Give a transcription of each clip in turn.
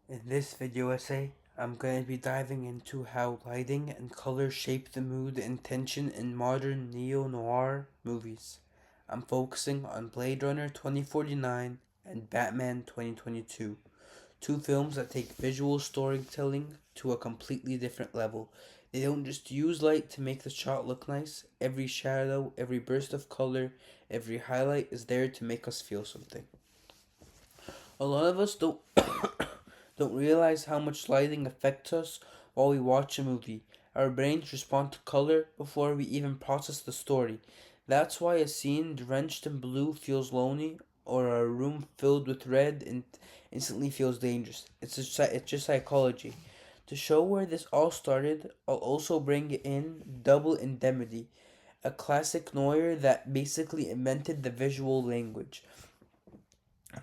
In this video essay, I'm going to be diving into how lighting and color shape the mood and tension in modern neo-noir movies. I'm focusing on Blade Runner 2049 and Batman 2022, two films that take visual storytelling to a completely different level. They don't just use light to make the shot look nice, every shadow, every burst of color, every highlight is there to make us feel something. A lot of us don't realize how much lighting affects us while we watch a movie. Our brains respond to color before we even process the story. That's why a scene drenched in blue feels lonely, or a room filled with red instantly feels dangerous. It's just psychology. To show where this all started, I'll also bring in Double Indemnity, a classic noir that basically invented the visual language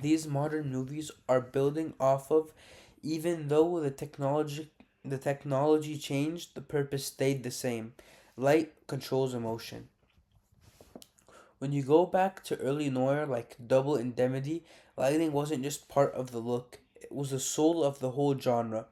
these modern movies are building off of. Even though the technology changed, the purpose stayed the same. Light controls emotion. When you go back to early noir like Double Indemnity, lighting wasn't just part of the look, it was the soul of the whole genre.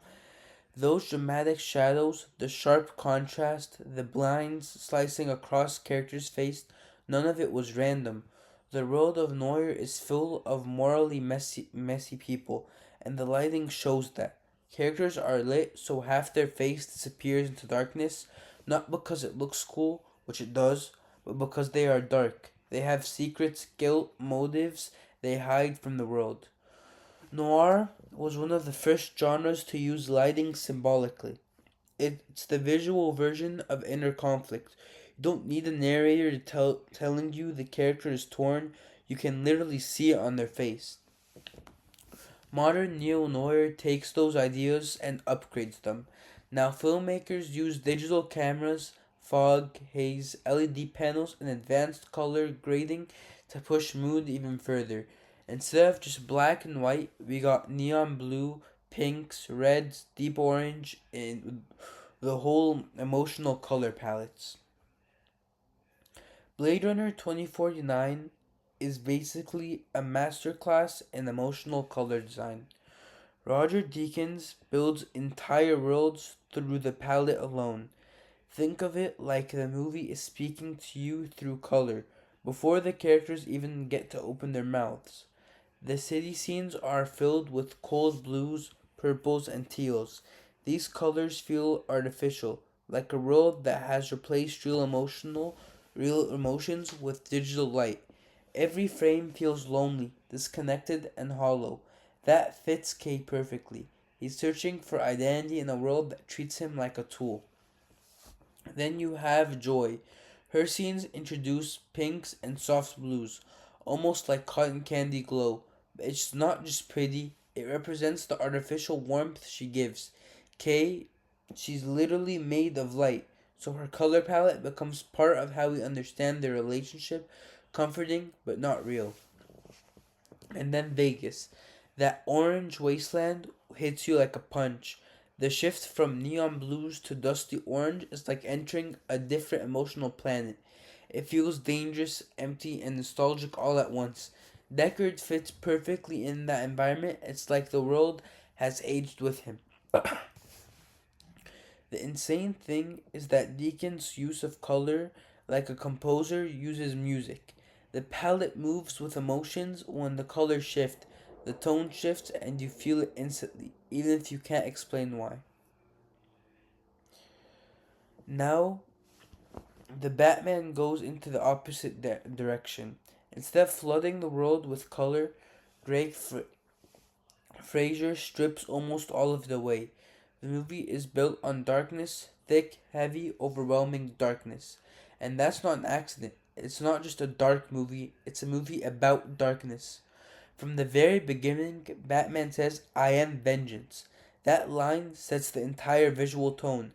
Those dramatic shadows, the sharp contrast, the blinds slicing across characters' face, none of it was random. The world of Noir is full of morally messy people, and the lighting shows that. Characters are lit so half their face disappears into darkness, not because it looks cool, which it does, but because they are dark. They have secrets, guilt, motives they hide from the world. Noir was one of the first genres to use lighting symbolically. It's the visual version of inner conflict. You don't need a narrator telling you the character is torn. You can literally see it on their face. Modern neo noir takes those ideas and upgrades them. Now filmmakers use digital cameras, fog, haze, LED panels, and advanced color grading to push mood even further. Instead of just black and white, we got neon blue, pinks, reds, deep orange, and the whole emotional color palettes. Blade Runner 2049 is basically a masterclass in emotional color design. Roger Deakins builds entire worlds through the palette alone. Think of it like the movie is speaking to you through color, before the characters even get to open their mouths. The city scenes are filled with cold blues, purples, and teals. These colors feel artificial, like a world that has replaced real emotions with digital light. Every frame feels lonely, disconnected, and hollow. That fits Kay perfectly. He's searching for identity in a world that treats him like a tool. Then you have Joy. Her scenes introduce pinks and soft blues, almost like cotton candy glow. But it's not just pretty, it represents the artificial warmth she gives. Kay, she's literally made of light, so her color palette becomes part of how we understand their relationship, comforting but not real. And then Vegas. That orange wasteland hits you like a punch. The shift from neon blues to dusty orange is like entering a different emotional planet. It feels dangerous, empty, and nostalgic all at once. Deckard fits perfectly in that environment. It's like the world has aged with him. The insane thing is that Deacon's use of color, like a composer uses music. The palette moves with emotions when the colors shift, the tone shifts, and you feel it instantly, even if you can't explain why. Now, the Batman goes into the opposite direction. Instead of flooding the world with color, Greg Fraser strips almost all of it away. The movie is built on darkness, thick, heavy, overwhelming darkness. And that's not an accident. It's not just a dark movie, it's a movie about darkness. From the very beginning, Batman says, I am vengeance. That line sets the entire visual tone.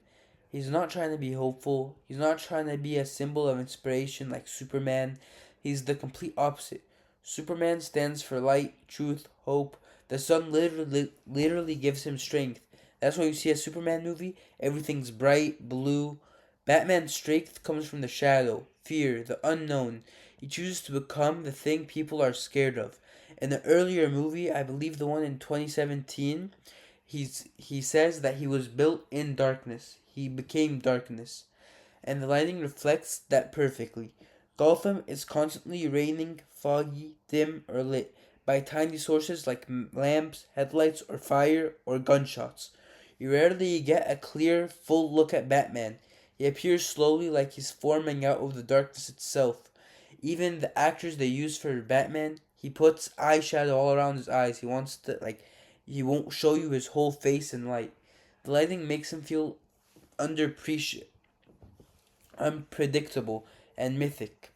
He's not trying to be hopeful, he's not trying to be a symbol of inspiration like Superman. He's the complete opposite. Superman stands for light, truth, hope. The sun literally gives him strength. That's why you see a Superman movie, everything's bright, blue. Batman's strength comes from the shadow, fear, the unknown. He chooses to become the thing people are scared of. In the earlier movie, I believe the one in 2017, He says that he was built in darkness. He became darkness, and the lighting reflects that perfectly. Gotham is constantly raining, foggy, dim, or lit by tiny sources like lamps, headlights, or fire, or gunshots. You rarely get a clear, full look at Batman. He appears slowly like he's forming out of the darkness itself. Even the actors they use for Batman, he puts eyeshadow all around his eyes. He wants to, like, he won't show you his whole face in light. The lighting makes him feel underappreciated, unpredictable, and mythic.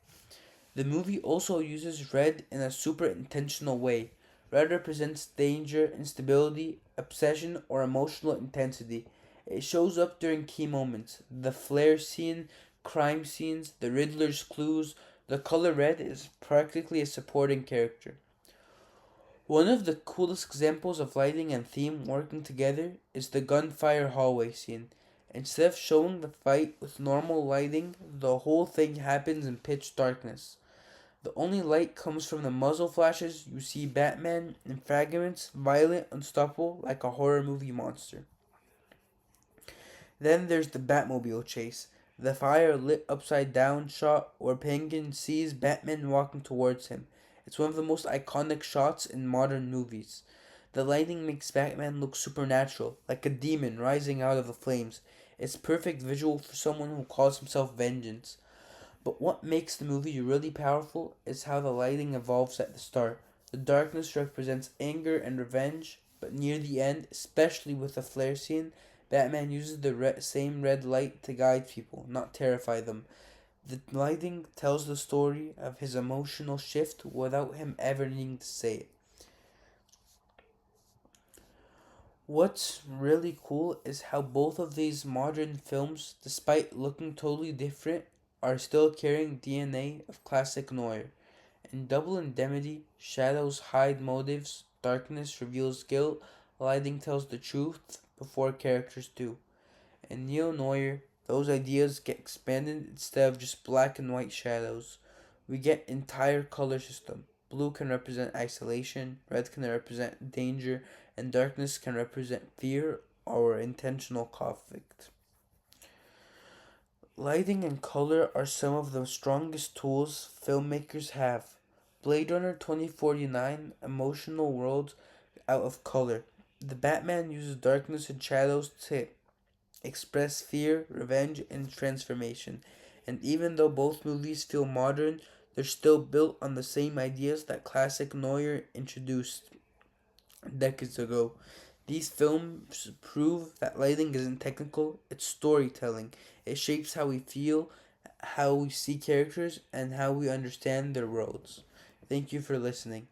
The movie also uses red in a super intentional way. Red represents danger, instability, obsession, or emotional intensity. It shows up during key moments. The flare scene, crime scenes, the Riddler's clues. The color red is practically a supporting character. One of the coolest examples of lighting and theme working together is the gunfire hallway scene. Instead of showing the fight with normal lighting, the whole thing happens in pitch darkness. The only light comes from the muzzle flashes. You see Batman in fragments, violent, unstoppable, like a horror movie monster. Then there's the Batmobile chase. The fire lit upside down shot where Penguin sees Batman walking towards him. It's one of the most iconic shots in modern movies. The lighting makes Batman look supernatural, like a demon rising out of the flames. It's perfect visual for someone who calls himself Vengeance. But what makes the movie really powerful is how the lighting evolves at the start. The darkness represents anger and revenge, but near the end, especially with the flare scene, Batman uses the same red light to guide people, not terrify them. The lighting tells the story of his emotional shift without him ever needing to say it. What's really cool is how both of these modern films, despite looking totally different, are still carrying DNA of classic noir. In Double Indemnity, shadows hide motives, darkness reveals guilt, lighting tells the truth before characters do. In neo noir, those ideas get expanded instead of just black and white shadows. We get entire color system. Blue can represent isolation, red can represent danger, and darkness can represent fear or intentional conflict. Lighting and color are some of the strongest tools filmmakers have. Blade Runner 2049 emotional world out of color. The Batman uses darkness and shadows to express fear, revenge, and transformation. And even though both movies feel modern, they're still built on the same ideas that classic noir introduced decades ago. These films prove that lighting isn't technical, it's storytelling. It shapes how we feel, how we see characters, and how we understand their worlds. Thank you for listening.